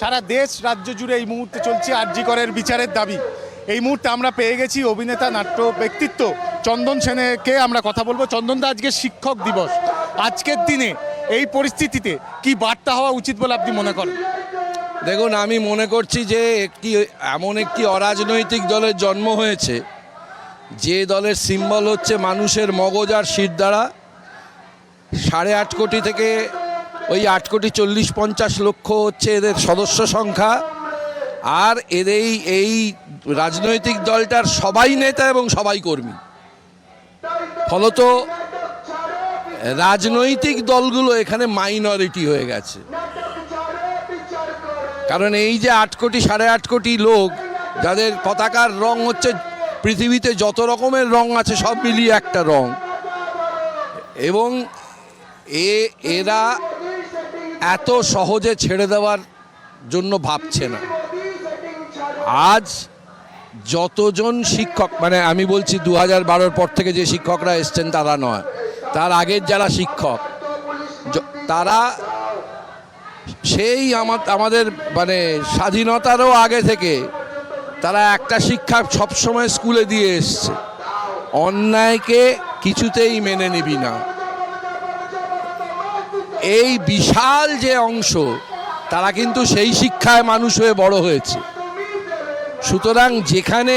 সারা দেশ রাজ্য জুড়ে এই মুহূর্তে চলছে আর.জি. করের বিচারের দাবি। এই মুহূর্তে আমরা পেয়ে গেছি অভিনেতা নাট্য ব্যক্তিত্ব চন্দন সেনকে। আমরা কথা বলবো। চন্দনদা, আজকে শিক্ষক দিবস, আজকের দিনে এই পরিস্থিতিতে কি বার্তা হওয়া উচিত বলে আপনি মনে করেন? দেখুন, আমি মনে করছি যে এমন একটি অরাজনৈতিক দলের জন্ম হয়েছে যে দলের সিম্বল হচ্ছে মানুষের মগজ আর শিরদাঁড়া। 8.5 কোটি থেকে ওই 8 কোটি 40-50 লক্ষ হচ্ছে এদের সদস্য সংখ্যা। আর এই রাজনৈতিক দলটার সবাই নেতা এবং সবাই কর্মী। ফলত রাজনৈতিক দলগুলো এখানে মাইনরিটি হয়ে গেছে। কারণ এই যে 8 কোটি 8.5 কোটি লোক, যাদের পতাকার রং হচ্ছে পৃথিবীতে যত রকমের রং আছে সব মিলিয়ে একটা রং, এবং এরা এত সহজে ছেড়ে দেওয়ার জন্য ভাবছে না। আজ যতজন শিক্ষক, মানে আমি বলছি 2012-র পর থেকে যে শিক্ষকরা এসছেন তারা নয়, তার আগের যারা শিক্ষক, তারা সেই আমাদের মানে স্বাধীনতারও আগে থেকে তারা একটা শিক্ষা সবসময় স্কুলে দিয়ে এসছে, অন্যায়কে কিছুতেই মেনে নিবি না। এই বিশাল যে অংশ, তারা কিন্তু সেই শিক্ষায় মানুষ হয়ে বড় হয়েছে। সুতরাং যেখানে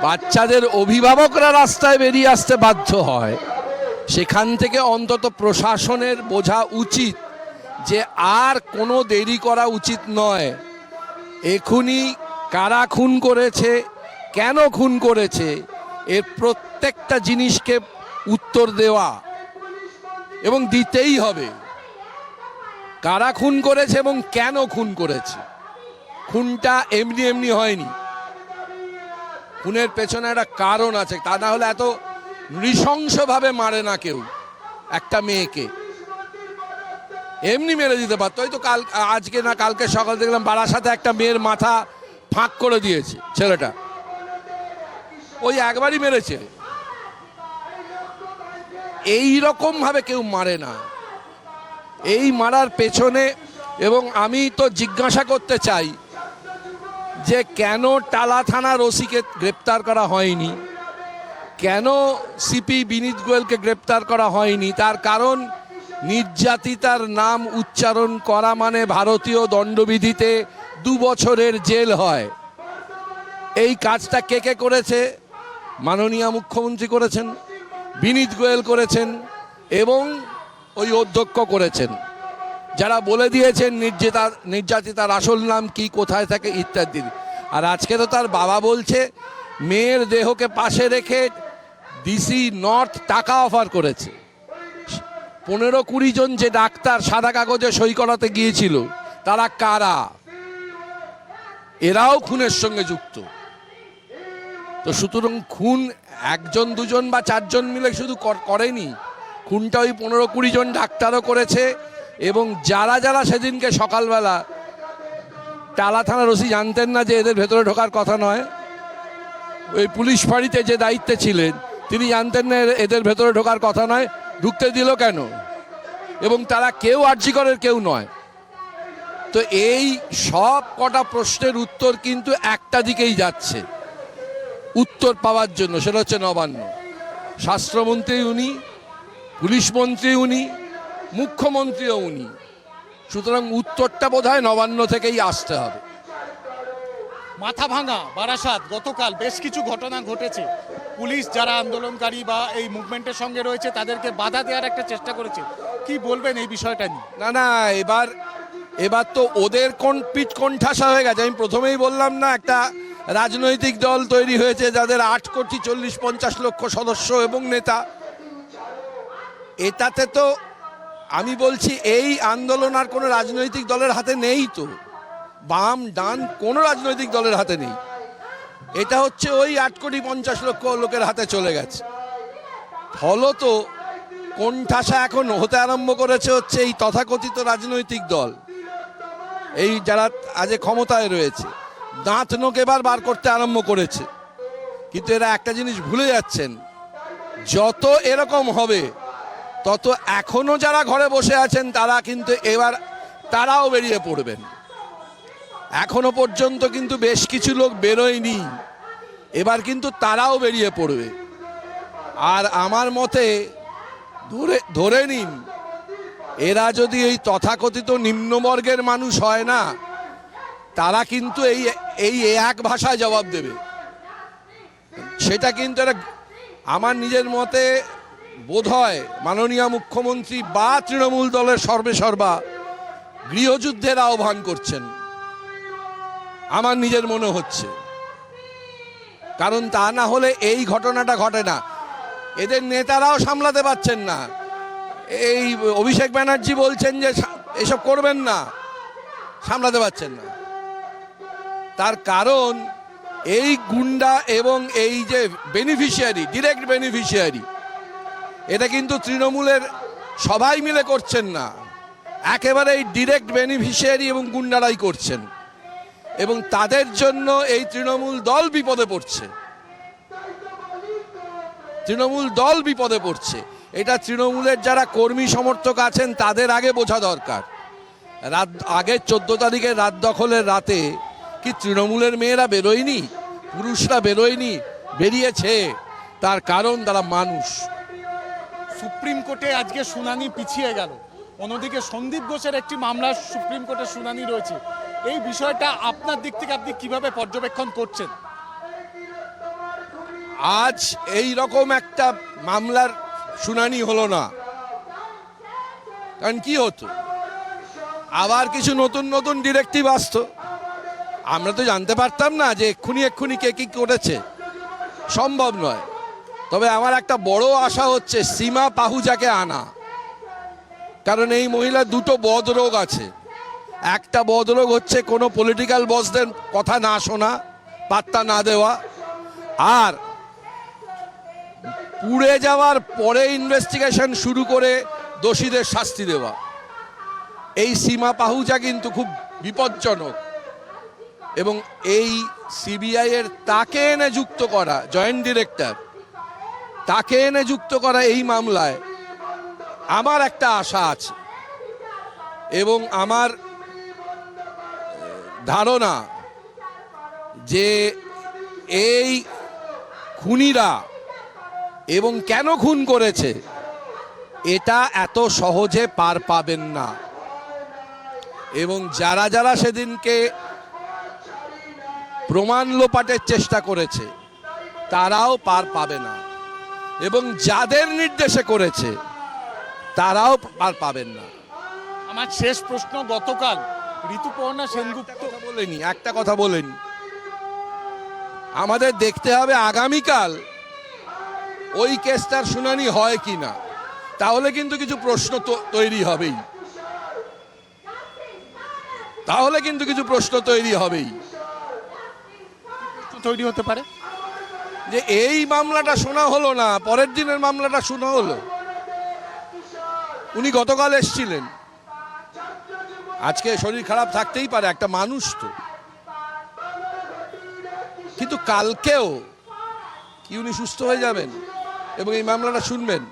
বাচ্চাদের অভিভাবকরা রাস্তায় বেরিয়ে আসতে বাধ্য হয়, সেখান থেকে অন্তত প্রশাসনের বোঝা উচিত যে আর কোনো দেরি করা উচিত নয়। এখনই কারা খুন করেছে, কেন খুন করেছে, এর প্রত্যেকটা জিনিসকে উত্তর দেওয়া, এবং দিতেই হবে। কারা খুন করেছে এবং কেন খুন করেছে। খুনটা এমনি এমনি হয়নি, খুনের পেছনে একটা কারণ আছে। তা না হলে এত নৃশংসভাবে মারে না কেউ একটা মেয়েকে। এমনি মেরে দিতে পারতো। হয়তো আজকে না কালকে সকাল দেখলাম বারাসাতে একটা মেয়ের মাথা ফাঁক করে দিয়েছে ছেলেটা, ওই একবারই মেরেছে। এই রকম ভাবে কেউ মারে না। এই মারার পেছনে, এবং আমি তো জিজ্ঞাসা করতে চাই যে কেন টালা থানার ওসিকে গ্রেপ্তার করা হয়নি, কেন সিপি বিনীত গোয়েলকে গ্রেপ্তার করা হয়নি। তার কারণ, নির্যাতিতার নাম উচ্চারণ করা মানে ভারতীয় দণ্ডবিধিতে 2 বছরের জেল হয়। এই কাজটা কে কে করেছে? মাননীয় মুখ্যমন্ত্রী করেছেন, বিনীত গোয়েল করেছেন, এবং ওই অধ্যক্ষ করেছেন, যারা বলে দিয়েছেন নির্যাতিতার আসল নাম কি, কোথায় থাকে ইত্যাদি। আর আজকে তো তার বাবা বলছে মেয়ের দেহকে পাশে রেখে ডিসি নর্থ টাকা অফার করেছে। 15-20 জন যে ডাক্তার সাদা কাগজে সই করাতে গিয়েছিল, তারা কারা? এরাও খুনের সঙ্গে যুক্ত। তো সুতরাং খুন 1 জন 2 জন বা 4 জন মিলে শুধু করেনি, খুনটা ওই 15-20 জন ডাক্তারও করেছে। এবং যারা যারা সেদিনকে সকালবেলা, টালা থানার ওসি জানতেন না যে এদের ভেতরে ঢোকার কথা নয়, ওই পুলিশ ফাঁড়িতে যে দায়িত্বে ছিলেন তিনি জানতেন না এদের ভেতরে ঢোকার কথা নয়, ঢুকতে দিল কেন? এবং তারা কেউ আর.জি. করের কেউ নয়। তো এই সব কটা প্রশ্নের উত্তর কিন্তু একটা দিকেই যাচ্ছে, উত্তর পাওয়ার জন্য, সেটা হচ্ছে নবান্ন। স্বাস্থ্যমন্ত্রী উনি, পুলিশ মন্ত্রী উনি, মুখ্যমন্ত্রীও উনি। সুতরাং উত্তরটা বোধহয় নবান্ন থেকেই আসতে হবে। মাথাভাঙা, বারাসাত, গতকাল বেশ কিছু ঘটনা ঘটেছে। পুলিশ যারা আন্দোলনকারী বা এই মুভমেন্টের সঙ্গে রয়েছে তাদেরকে বাধা দেওয়ার একটা চেষ্টা করেছে। কি বলবেন এই বিষয়টা নিয়ে? না, এবার তো ওদের পিঠ কোণঠাসা হয়ে গেছে। আমি প্রথমেই বললাম না, একটা রাজনৈতিক দল তৈরি হয়েছে যাদের 8 কোটি 40-50 লক্ষ সদস্য এবং নেতা। এটাতে তো আমি বলছি এই আন্দোলন আর কোনো রাজনৈতিক দলের হাতে নেই। তো বাম ডান কোনো রাজনৈতিক দলের হাতে নেই। এটা হচ্ছে ওই 8 কোটি 50 লক্ষ লোকের হাতে চলে গেছে। ফলত কোণঠাসা এখন হতে আরম্ভ করেছে হচ্ছে এই তথাকথিত রাজনৈতিক দল, এই যারা আজ ক্ষমতায় রয়েছে, দাঁত নোক এবার বার করতে আরম্ভ করেছে। কিন্তু এরা একটা জিনিস ভুলে যাচ্ছেন, যত এরকম হবে তত এখনো যারা ঘরে বসে আছেন তারা কিন্তু এবার তারাও বেরিয়ে পড়বেন। এখনো পর্যন্ত কিন্তু বেশ কিছু লোক বেরোয়নি, এবার কিন্তু তারাও বেরিয়ে পড়বে। আর আমার মতে ধরে নিন, এরা যদি এই তথাকথিত নিম্নবর্গের মানুষ হয় না, তারা কিন্তু এই এক ভাষায় জবাব দেবে। সেটা কিন্তু আমার নিজের মতে বোধ হয় মাননীয় মুখ্যমন্ত্রী বা তৃণমূল দলের সর্বেসর্বা গৃহযুদ্ধের আহ্বান করছেন, আমার নিজের মনে হচ্ছে। কারণ তা না হলে এই ঘটনাটা ঘটে না। এদের নেতারাও সামলাতে পারছেন না। এই অভিষেক ব্যানার্জি বলছেন যে এসব করবেন না, সামলাতে পারছেন না। তার কারণ এই গুন্ডা এবং এই যে বেনিফিশিয়ারি, ডিরেক্ট বেনিফিশিয়ারি, এটা কিন্তু তৃণমূলের সবাই মিলে করছেন না, একেবারে এই ডিরেক্ট বেনিফিশিয়ারি এবং গুন্ডারাই করছেন, এবং তাদের জন্য এই তৃণমূল দল বিপদে পড়ছে। তৃণমূল দল বিপদে পড়ছে, এটা তৃণমূলের যারা কর্মী সমর্থক আছেন তাদের আগে বোঝা দরকার। আগের 14 তারিখের রাত দখলের রাতে কি তৃণমূলের মেয়েরা বেরোয়নি, পুরুষরা বেরোয়নি? বেরিয়েছে, তার কারণ তারা মানুষ। সুপ্রিম কোর্টে আজকে শুনানি পিছিয়ে গেল, অন্যদিকে সন্দীপ ঘোষের একটি মামলার সুপ্রিম কোর্টের শুনানি রয়েছে। এই বিষয়টা আপনার দিক থেকে আপনি কিভাবে পর্যবেক্ষণ করছেন? আজ এই রকম একটা মামলার শুনানি হলো না, কারণ কি হতো, আবার কিছু নতুন নতুন ডিরেক্টিভ আসতো। আমরা তো জানতে পারতাম না যে এক্ষুনি কে কি করেছে, সম্ভব নয়। তবে আমার একটা বড় আশা হচ্ছে সীমা পাহুজাকে আনা, কারণ এই মহিলার দুটো বদরোগ আছে। একটা বদরোগ হচ্ছে কোনো পলিটিক্যাল বসদের কথা না শোনা, পাত্তা না দেওয়া, আর পুড়ে যাওয়ার পরে ইনভেস্টিগেশন শুরু করে দোষীদের শাস্তি দেওয়া। এই সীমা পাহুজা কিন্তু খুব বিপজ্জনক, এবং এই সিবিআই এর তাকে এনে যুক্ত করা, জয়েন্ট ডিরেক্টর তাকে এনে যুক্ত করা এই মামলায় আমার একটা আশা আছে, এবং আমার ধারণা যে এই খুনিরা এবং কেন খুন করেছে এটা এত সহজে পার পাবেন না, এবং যারা যারা সেদিনকে প্রমাণ লোপাটের চেষ্টা করেছে তারাও পার পাবে না, এবং যাদের নির্দেশে করেছে তারাও পার পাবেন না। আমার শেষ প্রশ্ন, গতকাল ঋতুপর্ণা সেনগুপ্ত বলেনি, একটা কথা বলেনি, আমাদের দেখতে হবে আগামীকাল ওই কেসটার শুনানি হয় কি না, তাহলে কিন্তু কিছু প্রশ্ন তৈরি হবেই, তাহলে কিন্তু কিছু প্রশ্ন তৈরি হবেই। তৈরি হতে পারে যে এই মামলাটা শোনা হলো না, পরের দিনের মামলাটা শোনা হলো। উনি গতকাল এসেছিলেন, আজকে শরীর খারাপ থাকতেই পারে, একটা মানুষ তো, কিন্তু কালকেও কি উনি সুস্থ হয়ে যাবেন এবং এই মামলাটা শুনবেন?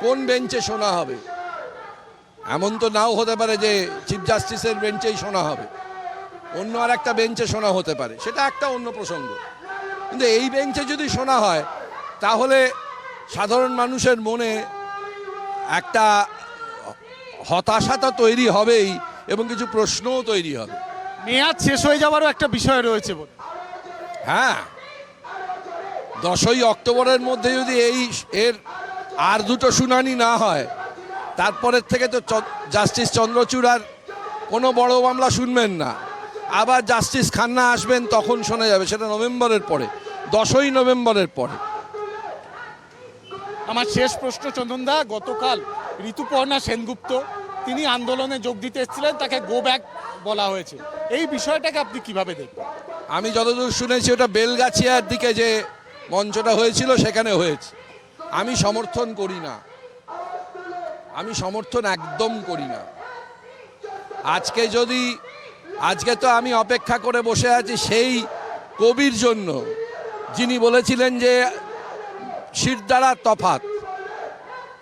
কোন বেঞ্চে শোনা হবে? এমন তো নাও হতে পারে যে চিফ জাস্টিসের বেঞ্চেই শোনা হবে, অন্য আর একটা বেঞ্চে শোনা হতে পারে, সেটা একটা অন্য প্রসঙ্গ। কিন্তু এই বেঞ্চে যদি শোনা হয় তাহলে সাধারণ মানুষের মনে একটা হতাশা তো তৈরি হবেই, এবং কিছু প্রশ্নও তৈরি হবে। মেয়াদ শেষ হয়ে যাওয়ারও একটা বিষয় রয়েছে বলে। হ্যাঁ, 10ই অক্টোবরের মধ্যে যদি এর আর দুটো শুনানি না হয়, তারপরের থেকে তো জাস্টিস চন্দ্রচূড় আর কোনো বড় মামলা শুনবেন না, আবার জাস্টিস খান্না আসবেন, তখন শোনা যাবে, সেটা নভেম্বরের পরে, 10ই নভেম্বরের পরে। আমার শেষ প্রশ্ন, চন্দনদা, গতকাল ঋতুপর্ণা সেনগুপ্ত তিনি আন্দোলনে যোগ দিতে এসেছিলেন, তাকে গো ব্যাক বলা হয়েছে, এই বিষয়টাকে আপনি কিভাবে দেখবেন? আমি যতদূর শুনেছি ওটা বেলগাছিয়ার দিকে যে মঞ্চটা হয়েছিল সেখানে হয়েছে। আমি সমর্থন করি না, আমি সমর্থন একদম করি না। আজকে তো আমি অপেক্ষা করে বসে আছি সেই কবির জন্য যিনি বলেছিলেন যে শিরদাঁড়ার তফাৎ,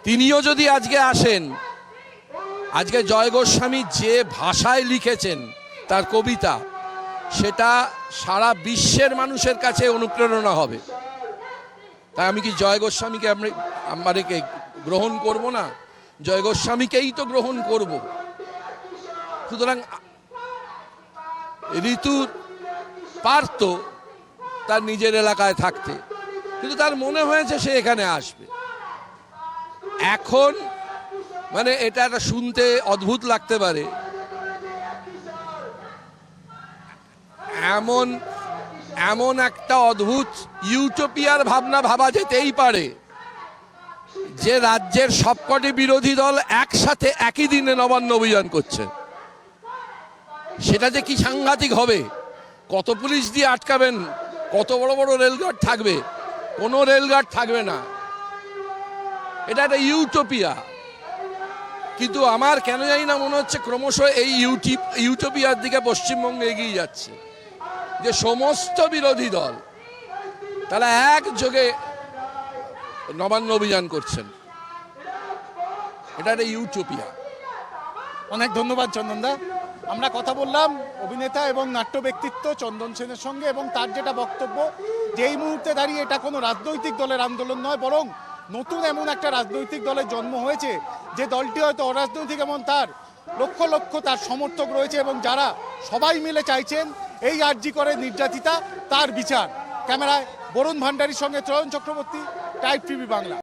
তিনিও যদি আজকে আসেন, আজকে জয় গোস্বামী যে ভাষায় লিখেছেন তার কবিতা, সেটা সারা বিশ্বের মানুষের কাছে অনুপ্রেরণা হবে। তাই আমি কি জয় গোস্বামীকে আমাকে গ্রহণ করব না? জয় গোস্বামীকেই তো গ্রহণ করব। সুতরাং ঋতু পারত তার নিজের এলাকায় থাকতে, কিন্তু তার মনে হয়েছে সে এখানে আসবে। এখন মানে এটা একটা শুনতে অদ্ভুত লাগতে পারে, এমন এমন একটা অদ্ভুত ইউটোপিয়ার ভাবনা ভাবা যেতেই পারে যে রাজ্যের সবকটি বিরোধী দল একসাথে একই দিনে নবান্ন অভিযান করছে। সেটা যে কি সাংঘাতিক হবে! কত পুলিশ দিয়ে আটকাবেন, কত বড় বড় রেলগার্ড থাকবে? কোনো রেলগার্ড থাকবে না। এটা একটা ইউটোপিয়া। কিন্তু আমার কেন জানি না মনে হচ্ছে ক্রমশ এই ইউটোপিয়ার দিকে পশ্চিমবঙ্গ এগিয়ে যাচ্ছে, যে সমস্ত বিরোধী দল তারা একযোগে নবান্ন অভিযান করছেন। এটা একটা ইউটোপিয়া। অনেক ধন্যবাদ চন্দনদা। আমরা কথা বললাম অভিনেতা এবং নাট্য ব্যক্তিত্ব চন্দন সেনের সঙ্গে, এবং তার যেটা বক্তব্য যে এই মুহূর্তে দাঁড়িয়ে এটা কোনো রাজনৈতিক দলের আন্দোলন নয়, বরং নতুন এমন একটা রাজনৈতিক দলের জন্ম হয়েছে যে দলটি হয়তো অরাজনৈতিক, এমন তার লক্ষ লক্ষ তার সমর্থক রয়েছে, এবং যারা সবাই মিলে চাইছেন এই আরজি করে নির্যাতিতা তার বিচার। ক্যামেরায় বরুণ ভান্ডারীর সঙ্গে চয়ন চক্রবর্তী, টাইপ টিভি বাংলা।